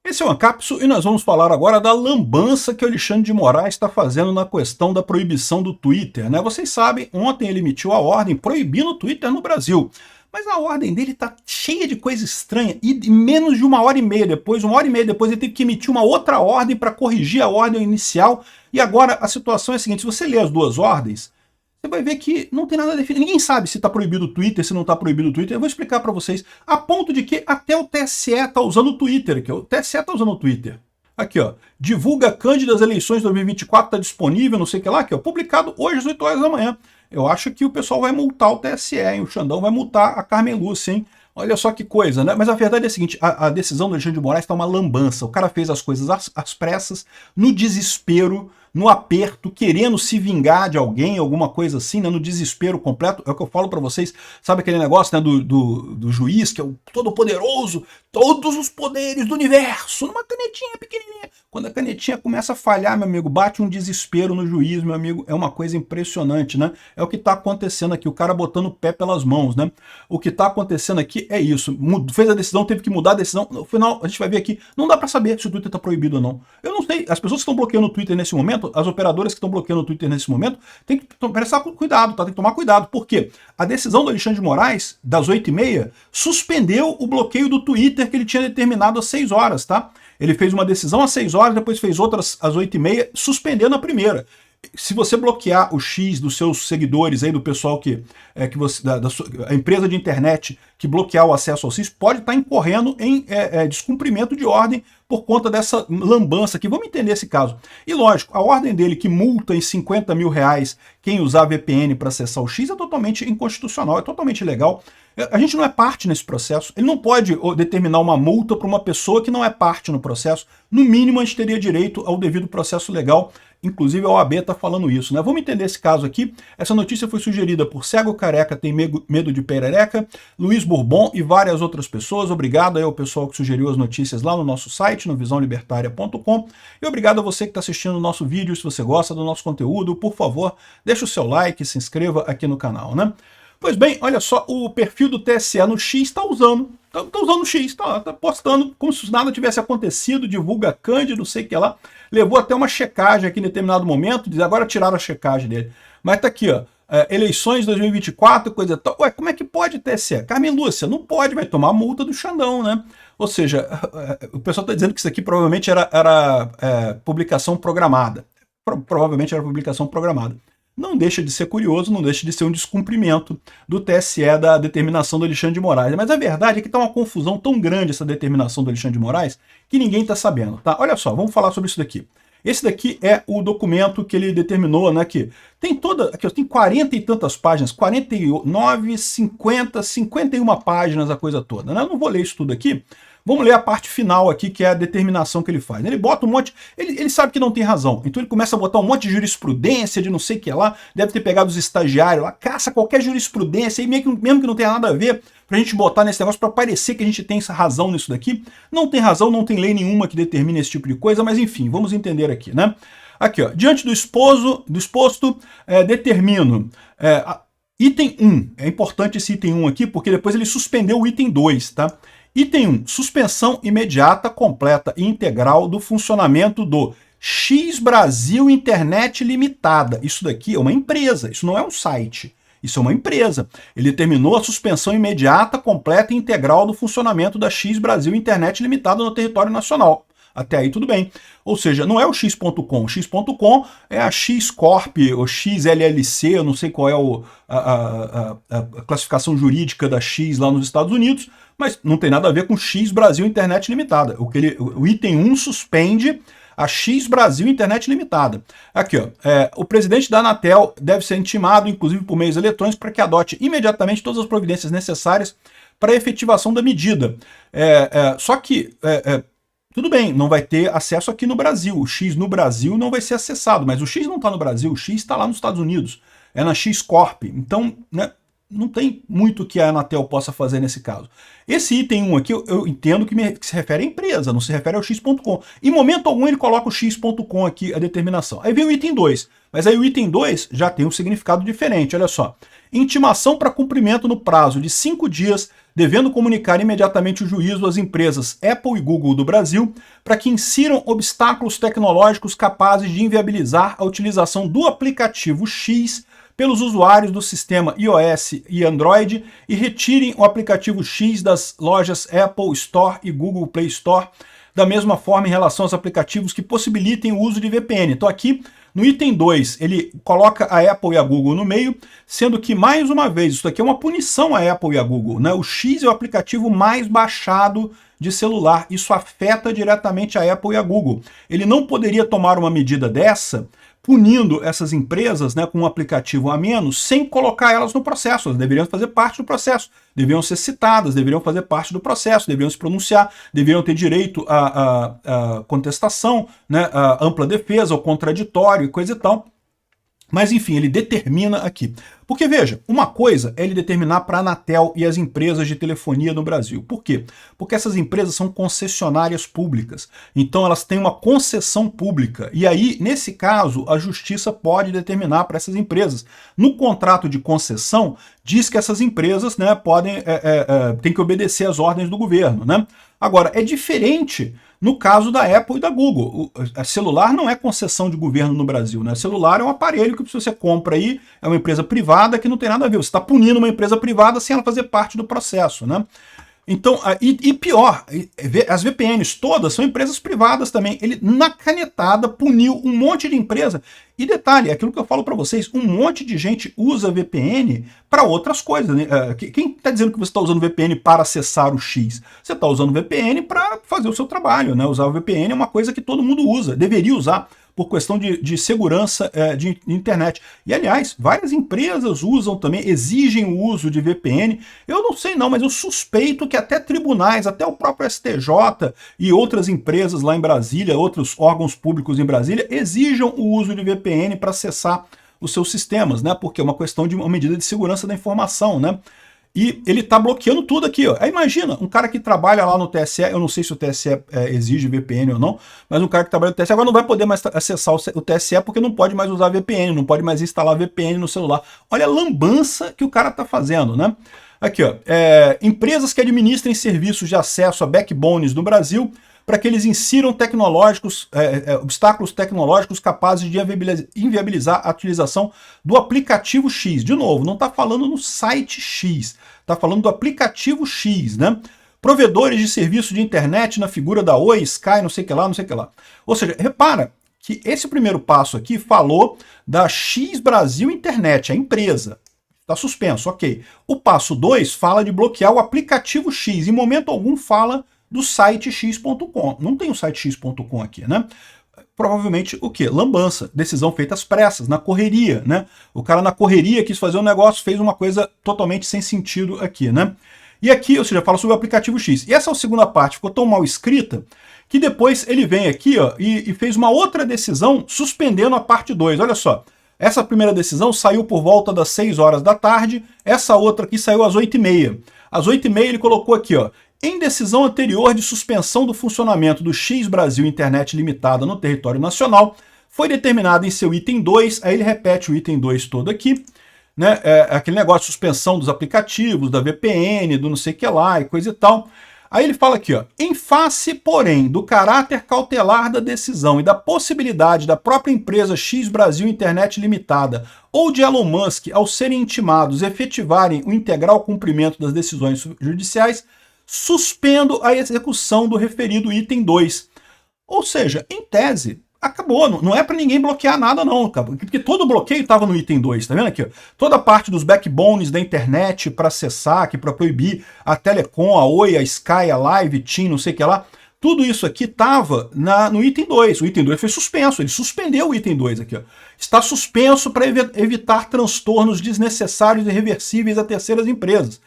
Esse é o Ancapso e nós vamos falar agora da lambança que o Alexandre de Moraes está fazendo na questão da proibição do Twitter, né? Vocês sabem, ontem ele emitiu a ordem proibindo o Twitter no Brasil. Mas a ordem dele tá cheia de coisa estranha e menos de uma hora e meia depois, ele teve que emitir uma outra ordem para corrigir a ordem inicial. E agora a situação é a seguinte, se você ler as duas ordens, você vai ver que não tem nada definido. Ninguém sabe se está proibido o Twitter, se não está proibido o Twitter. Eu vou explicar para vocês, a ponto de que até o TSE está usando o Twitter. Aqui, o TSE está usando o Twitter. Aqui, ó, divulga Cândido das eleições 2024, está disponível, não sei o que lá, aqui, ó, publicado hoje às 8 horas da manhã. Eu acho que o pessoal vai multar o TSE, hein? O Xandão vai multar a Carmen Lúcia, hein? Olha só que coisa, né? Mas a verdade é a seguinte, a decisão do Alexandre de Moraes está uma lambança. O cara fez as coisas às pressas, no desespero, no aperto, querendo se vingar de alguém, alguma coisa assim, né? No desespero completo. É o que eu falo para vocês, sabe aquele negócio, né, do juiz, que é o todo-poderoso, todos os poderes do universo, numa canetinha pequenininha. Quando a canetinha começa a falhar, meu amigo, bate um desespero no juiz, meu amigo, é uma coisa impressionante, né? É o que está acontecendo aqui, o cara botando o pé pelas mãos, né? O que está acontecendo aqui é isso, fez a decisão, teve que mudar a decisão, no final a gente vai ver aqui, não dá para saber se o Twitter está proibido ou não. Eu não sei, as pessoas que estão bloqueando o Twitter nesse momento, as operadoras que estão bloqueando o Twitter nesse momento, tem que prestar cuidado, tá? Tem que tomar cuidado, porque a decisão do Alexandre de Moraes, das 8h30, suspendeu o bloqueio do Twitter que ele tinha determinado às 6 horas, tá? Ele fez uma decisão às 6 horas, depois fez outras às 8h30, suspendendo a primeira. Se você bloquear o X dos seus seguidores aí, do pessoal a empresa de internet que bloquear o acesso ao X, pode estar incorrendo em descumprimento de ordem por conta dessa lambança aqui. Vamos entender esse caso. E lógico, a ordem dele que multa em 50 mil reais quem usar VPN para acessar o X é totalmente inconstitucional, é totalmente ilegal. A gente não é parte nesse processo. Ele não pode determinar uma multa para uma pessoa que não é parte no processo. No mínimo, a gente teria direito ao devido processo legal. Inclusive, a OAB está falando isso, né? Vamos entender esse caso aqui. Essa notícia foi sugerida por Cego Careca Tem Medo de Perereca, Luiz Bourbon e várias outras pessoas. Obrigado aí ao pessoal que sugeriu as notícias lá no nosso site, no visãolibertaria.com. E obrigado a você que está assistindo o nosso vídeo. Se você gosta do nosso conteúdo, por favor, deixa o seu like, se inscreva aqui no canal, né? Pois bem, olha só, o perfil do TSE no X está usando o X, está postando como se nada tivesse acontecido, divulga Cândido, não sei o que lá. Levou até uma checagem aqui em determinado momento, agora tiraram a checagem dele. Mas tá aqui, ó, eleições 2024, coisa tal. Ué, como é que pode TSE? Carmen Lúcia, não pode, vai tomar multa do Xandão, né? Ou seja, o pessoal está dizendo que isso aqui provavelmente era publicação programada. Provavelmente era publicação programada. Não deixa de ser curioso, não deixa de ser um descumprimento do TSE da determinação do Alexandre de Moraes. Mas a verdade é que está uma confusão tão grande essa determinação do Alexandre de Moraes que ninguém está sabendo, tá? Olha só, vamos falar sobre isso daqui. Esse daqui é o documento que ele determinou, né, que tem aqui tem 40 e tantas páginas, 49, 50, 51 páginas a coisa toda, né? Eu não vou ler isso tudo aqui. Vamos ler a parte final aqui, que é a determinação que ele faz. Ele bota um monte... Ele sabe que não tem razão. Então ele começa a botar um monte de jurisprudência, de não sei o que lá. Deve ter pegado os estagiários lá. Caça qualquer jurisprudência, aí mesmo que não tenha nada a ver, pra gente botar nesse negócio, pra parecer que a gente tem essa razão nisso daqui. Não tem razão, não tem lei nenhuma que determine esse tipo de coisa, mas enfim, vamos entender aqui, né? Aqui, ó. Diante do exposto, determino... item 1. É importante esse item 1 aqui, porque depois ele suspendeu o item 2, tá? Item 1. Suspensão imediata, completa e integral do funcionamento do X Brasil Internet Limitada. Isso daqui é uma empresa, isso não é um site. Isso é uma empresa. Ele determinou a suspensão imediata, completa e integral do funcionamento da X Brasil Internet Limitada no território nacional. Até aí tudo bem. Ou seja, não é o X.com. O X.com é a X Corp, ou XLLC, eu não sei qual é a classificação jurídica da X lá nos Estados Unidos, mas não tem nada a ver com X Brasil Internet Limitada. O item 1 suspende a X Brasil Internet Limitada. Aqui, ó, o presidente da Anatel deve ser intimado, inclusive por meios eletrônicos, para que adote imediatamente todas as providências necessárias para a efetivação da medida. Só que... tudo bem, não vai ter acesso aqui no Brasil. O X no Brasil não vai ser acessado, mas o X não está no Brasil, o X está lá nos Estados Unidos. É na X Corp. Então, né, não tem muito que a Anatel possa fazer nesse caso. Esse item 1 aqui, eu entendo que se refere à empresa, não se refere ao X.com. Em momento algum ele coloca o X.com aqui, a determinação. Aí vem o item 2, mas aí o item 2 já tem um significado diferente, olha só. Intimação para cumprimento no prazo de 5 dias devendo comunicar imediatamente o juízo às empresas Apple e Google do Brasil para que insiram obstáculos tecnológicos capazes de inviabilizar a utilização do aplicativo X pelos usuários do sistema iOS e Android e retirem o aplicativo X das lojas Apple Store e Google Play Store, da mesma forma em relação aos aplicativos que possibilitem o uso de VPN. Então aqui, no item 2, ele coloca a Apple e a Google no meio, sendo que, mais uma vez, isso aqui é uma punição à Apple e à Google, né? O X é o aplicativo mais baixado de celular, isso afeta diretamente a Apple e a Google. Ele não poderia tomar uma medida dessa punindo essas empresas, né, com um aplicativo a menos, sem colocar elas no processo. Elas deveriam fazer parte do processo, deveriam ser citadas, deveriam fazer parte do processo, deveriam se pronunciar, deveriam ter direito à contestação, né, à ampla defesa, ao contraditório e coisa e tal. Mas, enfim, ele determina aqui. Porque, veja, uma coisa é ele determinar para a Anatel e as empresas de telefonia no Brasil. Por quê? Porque essas empresas são concessionárias públicas. Então, elas têm uma concessão pública. E aí, nesse caso, a justiça pode determinar para essas empresas. No contrato de concessão, diz que essas empresas, né, têm que obedecer às ordens do governo, né? Agora, é diferente no caso da Apple e da Google. O celular não é concessão de governo no Brasil, né? O celular é um aparelho que você compra aí, é uma empresa privada que não tem nada a ver. Você está punindo uma empresa privada sem ela fazer parte do processo, né? Então, e pior, as VPNs todas são empresas privadas também. Ele, na canetada, puniu um monte de empresa. E detalhe, aquilo que eu falo para vocês, um monte de gente usa VPN para outras coisas, né? Quem está dizendo que você está usando VPN para acessar o X? Você está usando VPN para fazer o seu trabalho, né? Usar o VPN é uma coisa que todo mundo usa, deveria usar, por questão de segurança de internet. E, aliás, várias empresas usam também, exigem o uso de VPN. Eu não sei não, mas eu suspeito que até tribunais, até o próprio STJ e outras empresas lá em Brasília, outros órgãos públicos em Brasília, exijam o uso de VPN para acessar os seus sistemas, né? Porque é uma questão de uma medida de segurança da informação, né? E ele está bloqueando tudo aqui, ó. Aí imagina, um cara que trabalha lá no TSE, eu não sei se o TSE exige VPN ou não, mas um cara que trabalha no TSE agora não vai poder mais acessar o TSE porque não pode mais usar VPN, não pode mais instalar VPN no celular. Olha a lambança que o cara está fazendo, né? Aqui, ó, empresas que administrem serviços de acesso a backbones no Brasil para que eles insiram obstáculos tecnológicos capazes de inviabilizar a utilização do aplicativo X. De novo, não está falando no site X, está falando do aplicativo X, né? Provedores de serviço de internet na figura da Oi, Sky, não sei o que lá, não sei o que lá. Ou seja, repara que esse primeiro passo aqui falou da X Brasil Internet, a empresa. Está suspenso, ok. O passo 2 fala de bloquear o aplicativo X. Em momento algum fala do site x.com. Não tem o site x.com aqui, né? Provavelmente o quê? Lambança, decisão feita às pressas, na correria, né? O cara na correria quis fazer um negócio, fez uma coisa totalmente sem sentido aqui, né? E aqui, ou seja, fala sobre o aplicativo X. E essa é a segunda parte, ficou tão mal escrita que depois ele vem aqui, ó, e fez uma outra decisão suspendendo a parte 2. Olha só, essa primeira decisão saiu por volta das 6 horas da tarde, essa outra aqui saiu às 8h30. Às 8h30 ele colocou aqui, ó, em decisão anterior de suspensão do funcionamento do X Brasil Internet Limitada no território nacional, foi determinado em seu item 2, aí ele repete o item 2 todo aqui, né, aquele negócio de suspensão dos aplicativos, da VPN, do não sei o que lá e coisa e tal. Aí ele fala aqui, ó, em face, porém, do caráter cautelar da decisão e da possibilidade da própria empresa X Brasil Internet Limitada ou de Elon Musk, ao serem intimados, efetivarem o integral cumprimento das decisões judiciais, suspendo a execução do referido item 2. Ou seja, em tese, acabou. Não é para ninguém bloquear nada não, porque todo bloqueio estava no item 2, tá vendo aqui? Ó? Toda a parte dos backbones da internet para acessar, para proibir a Telecom, a Oi, a Sky, a Live, TIM, não sei o que lá, tudo isso aqui estava no item 2. O item 2 foi suspenso, ele suspendeu o item 2 aqui. Ó. Está suspenso para evitar transtornos desnecessários e irreversíveis a terceiras empresas.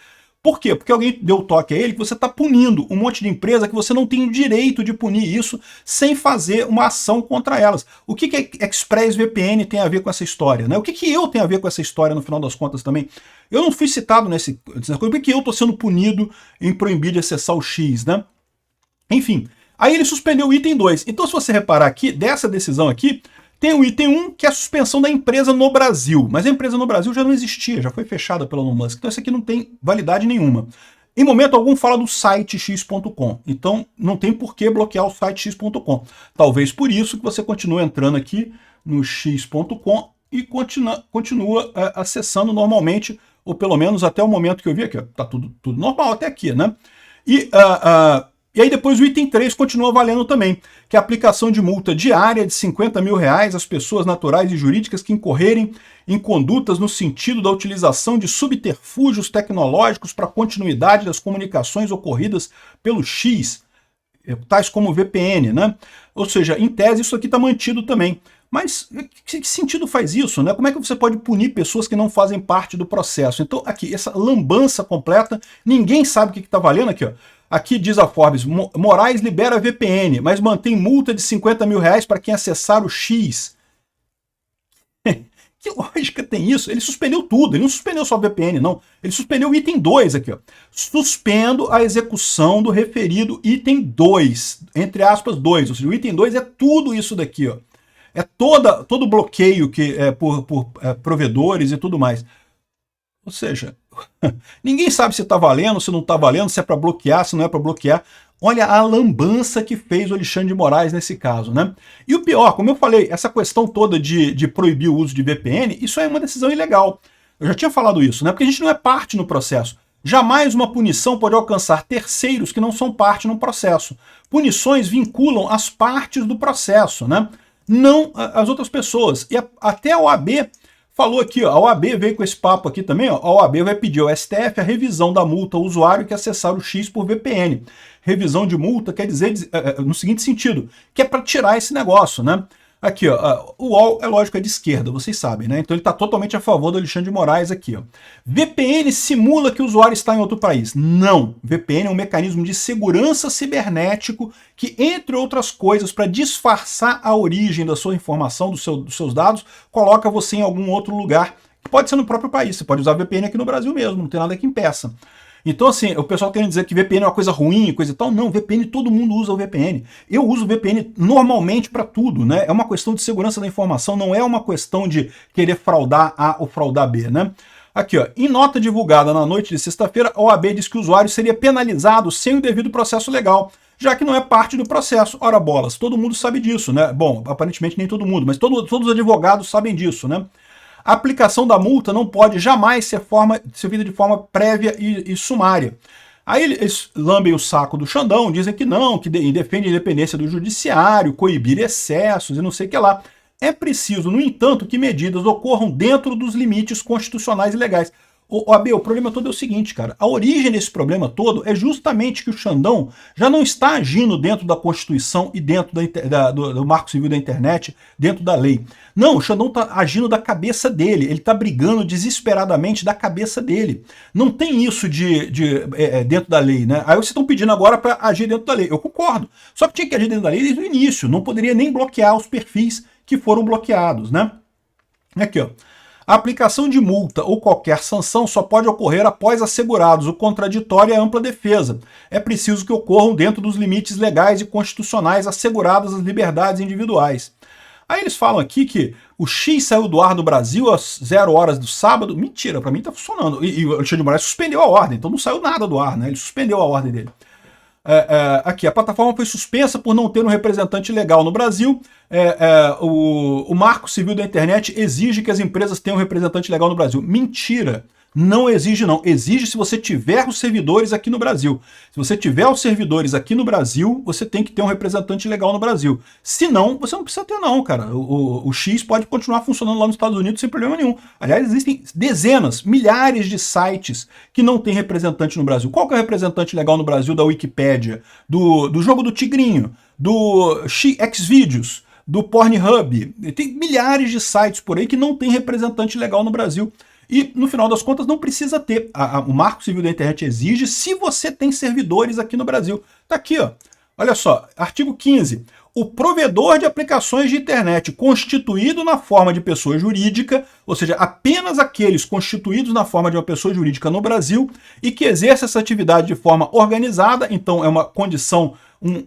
Por quê? Porque alguém deu toque a ele que você está punindo um monte de empresa que você não tem o direito de punir isso sem fazer uma ação contra elas. O que a ExpressVPN tem a ver com essa história? Né? O que eu tenho a ver com essa história no final das contas também? Eu não fui citado nessa coisa, porque eu estou sendo punido em proibir de acessar o X, né? Enfim, aí ele suspendeu o item 2. Então, se você reparar aqui, dessa decisão aqui, tem o item 1, que é a suspensão da empresa no Brasil. Mas a empresa no Brasil já não existia, já foi fechada pela Elon Musk. Então isso aqui não tem validade nenhuma. Em momento algum fala do site x.com, então não tem por que bloquear o site x.com. Talvez por isso que você continue entrando aqui no x.com e continua acessando normalmente, ou pelo menos até o momento que eu vi aqui, tá tudo normal até aqui, né? E aí depois o item 3 continua valendo também, que é a aplicação de multa diária de R$50 mil às pessoas naturais e jurídicas que incorrerem em condutas no sentido da utilização de subterfúgios tecnológicos para a continuidade das comunicações ocorridas pelo X, tais como VPN, né? Ou seja, em tese isso aqui está mantido também. Mas que sentido faz isso, né? Como é que você pode punir pessoas que não fazem parte do processo? Então aqui, essa lambança completa, ninguém sabe o que está valendo aqui, ó. Aqui diz a Forbes, Moraes libera VPN, mas mantém multa de R$50 mil para quem acessar o X. Que lógica tem isso? Ele suspendeu tudo, ele não suspendeu só o VPN, não. Ele suspendeu o item 2 aqui, ó. Suspendo a execução do referido item 2, entre aspas 2, ou seja, o item 2 é tudo isso daqui, ó. É todo bloqueio que é por provedores e tudo mais. Ou seja, ninguém sabe se está valendo, se não está valendo, se é para bloquear, se não é para bloquear. Olha a lambança que fez o Alexandre de Moraes nesse caso, né? E o pior, como eu falei, essa questão toda de proibir o uso de VPN, isso é uma decisão ilegal. Eu já tinha falado isso, né? Porque a gente não é parte no processo. Jamais uma punição pode alcançar terceiros que não são parte no processo. Punições vinculam as partes do processo, né? Não as outras pessoas. E até a OAB falou aqui, ó, a OAB veio com esse papo aqui também, ó, a OAB vai pedir ao STF a revisão da multa ao usuário que acessar o X por VPN. Revisão de multa quer dizer no seguinte sentido, que é para tirar esse negócio, né? Aqui, ó, o UOL é lógico, é de esquerda, vocês sabem, né? Então ele está totalmente a favor do Alexandre de Moraes aqui, ó. VPN simula que o usuário está em outro país. Não, VPN é um mecanismo de segurança cibernético que, entre outras coisas, para disfarçar a origem da sua informação, dos seus dados, coloca você em algum outro lugar, que pode ser no próprio país, você pode usar VPN aqui no Brasil mesmo, não tem nada que impeça. Então, assim, o pessoal querendo dizer que VPN é uma coisa ruim, coisa e tal. Não, VPN, todo mundo usa o VPN. Eu uso o VPN normalmente para tudo, né? É uma questão de segurança da informação, não é uma questão de querer fraudar A ou fraudar B, né? Aqui, ó, em nota divulgada na noite de sexta-feira, a OAB diz que o usuário seria penalizado sem o devido processo legal, já que não é parte do processo. Ora bolas, todo mundo sabe disso, né? Bom, aparentemente nem todo mundo, mas todos os advogados sabem disso, né? A aplicação da multa não pode jamais ser feita de forma prévia e sumária. Aí eles lambem o saco do Xandão, dizem que não, que defende a independência do judiciário, coibir excessos e não sei o que lá. É preciso, no entanto, que medidas ocorram dentro dos limites constitucionais e legais. O problema todo é o seguinte, cara, a origem desse problema todo é justamente que o Xandão já não está agindo dentro da Constituição e dentro do Marco Civil da Internet, dentro da lei. Não, o Xandão está agindo da cabeça dele, ele está brigando desesperadamente da cabeça dele. Não tem isso dentro da lei, né? Aí vocês estão pedindo agora para agir dentro da lei. Eu concordo, só que tinha que agir dentro da lei desde o início, não poderia nem bloquear os perfis que foram bloqueados, né? Aqui, ó. A aplicação de multa ou qualquer sanção só pode ocorrer após assegurados o contraditório e a ampla defesa. É preciso que ocorram dentro dos limites legais e constitucionais asseguradas as liberdades individuais. Aí eles falam aqui que o X saiu do ar do Brasil às 0 horas do sábado. Mentira, para mim tá funcionando. E o Alexandre de Moraes suspendeu a ordem, então não saiu nada do ar, né? Ele suspendeu a ordem dele. Aqui, a plataforma foi suspensa por não ter um representante legal no Brasil. O Marco Civil da Internet exige que as empresas tenham um representante legal no Brasil. Mentira! Não exige, não. Exige se você tiver os servidores aqui no Brasil. Se você tiver os servidores aqui no Brasil, você tem que ter um representante legal no Brasil. Se não, você não precisa ter, não, cara. O X pode continuar funcionando lá nos Estados Unidos sem problema nenhum. Aliás, existem dezenas, milhares de sites que não têm representante no Brasil. Qual que é o representante legal no Brasil da Wikipédia? Do jogo do Tigrinho? Do Xvideos? Do Pornhub? Tem milhares de sites por aí que não tem representante legal no Brasil. E, no final das contas, não precisa ter. O Marco Civil da Internet exige se você tem servidores aqui no Brasil. Tá aqui, ó. Olha só, artigo 15. O provedor de aplicações de internet constituído na forma de pessoa jurídica, ou seja, apenas aqueles constituídos na forma de uma pessoa jurídica no Brasil e que exerce essa atividade de forma organizada, então é uma condição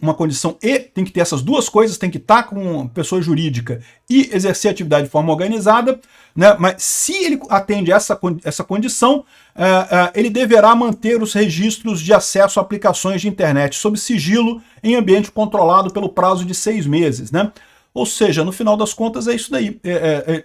uma condição e tem que ter essas duas coisas, tem que estar com pessoa jurídica e exercer a atividade de forma organizada, né? Mas se ele atende essa condição, ele deverá manter os registros de acesso a aplicações de internet sob sigilo em ambiente controlado pelo prazo de 6 meses, né? Ou seja, no final das contas é isso daí.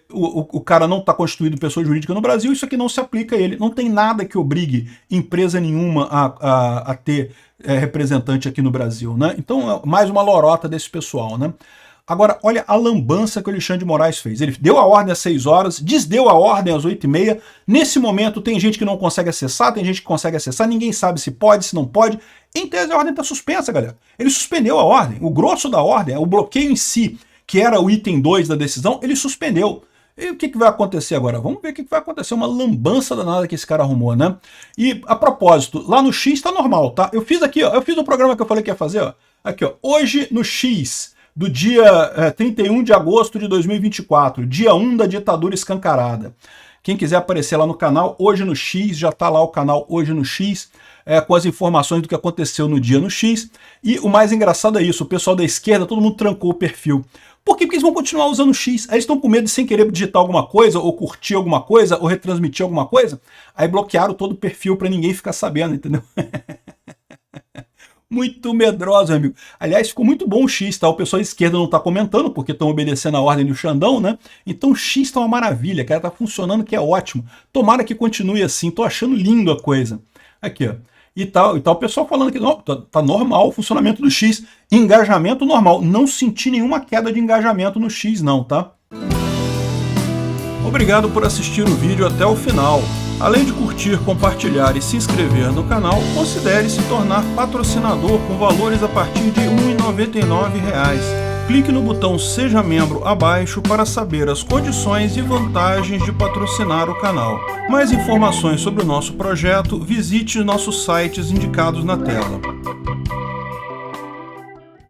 O cara não está constituído pessoa jurídica no Brasil, isso aqui não se aplica a ele. Não tem nada que obrigue empresa nenhuma a ter representante aqui no Brasil, né? Então, mais uma lorota desse pessoal, né? Agora, olha a lambança que o Alexandre de Moraes fez. Ele deu a ordem às 6 horas, desdeu a ordem às 8h30. Nesse momento, tem gente que não consegue acessar, tem gente que consegue acessar, ninguém sabe se pode, se não pode. Em tese, a ordem está suspensa, galera. Ele suspendeu a ordem. O grosso da ordem, o bloqueio em si, que era o item 2 da decisão, ele suspendeu. E o que vai acontecer agora? Vamos ver o que vai acontecer. Uma lambança danada que esse cara arrumou, né? E, a propósito, lá no X tá normal, tá? Eu fiz aqui, ó, eu fiz um programa que eu falei que ia fazer, ó. Aqui, ó, hoje no X, do dia 31 de agosto de 2024, dia 1 da ditadura escancarada. Quem quiser aparecer lá no canal, hoje no X, já tá lá o canal Hoje no X, com as informações do que aconteceu no dia no X. E o mais engraçado é isso, o pessoal da esquerda, todo mundo trancou o perfil. Por quê? Porque eles vão continuar usando o X. Aí eles estão com medo de, sem querer, digitar alguma coisa, ou curtir alguma coisa, ou retransmitir alguma coisa. Aí bloquearam todo o perfil para ninguém ficar sabendo, entendeu? Muito medroso, amigo. Aliás, ficou muito bom o X, tá? O pessoal da esquerda não tá comentando, porque estão obedecendo a ordem do Xandão, né? Então o X tá uma maravilha, cara, tá funcionando, que é ótimo. Tomara que continue assim, tô achando lindo a coisa. Aqui, ó. E tal, o pessoal falando que não, tá normal o funcionamento do X, engajamento normal, não senti nenhuma queda de engajamento no X não, tá? Obrigado por assistir o vídeo até o final. Além de curtir, compartilhar e se inscrever no canal, considere se tornar patrocinador com valores a partir de R$ 1,99. Clique no botão Seja Membro abaixo para saber as condições e vantagens de patrocinar o canal. Mais informações sobre o nosso projeto, visite nossos sites indicados na tela.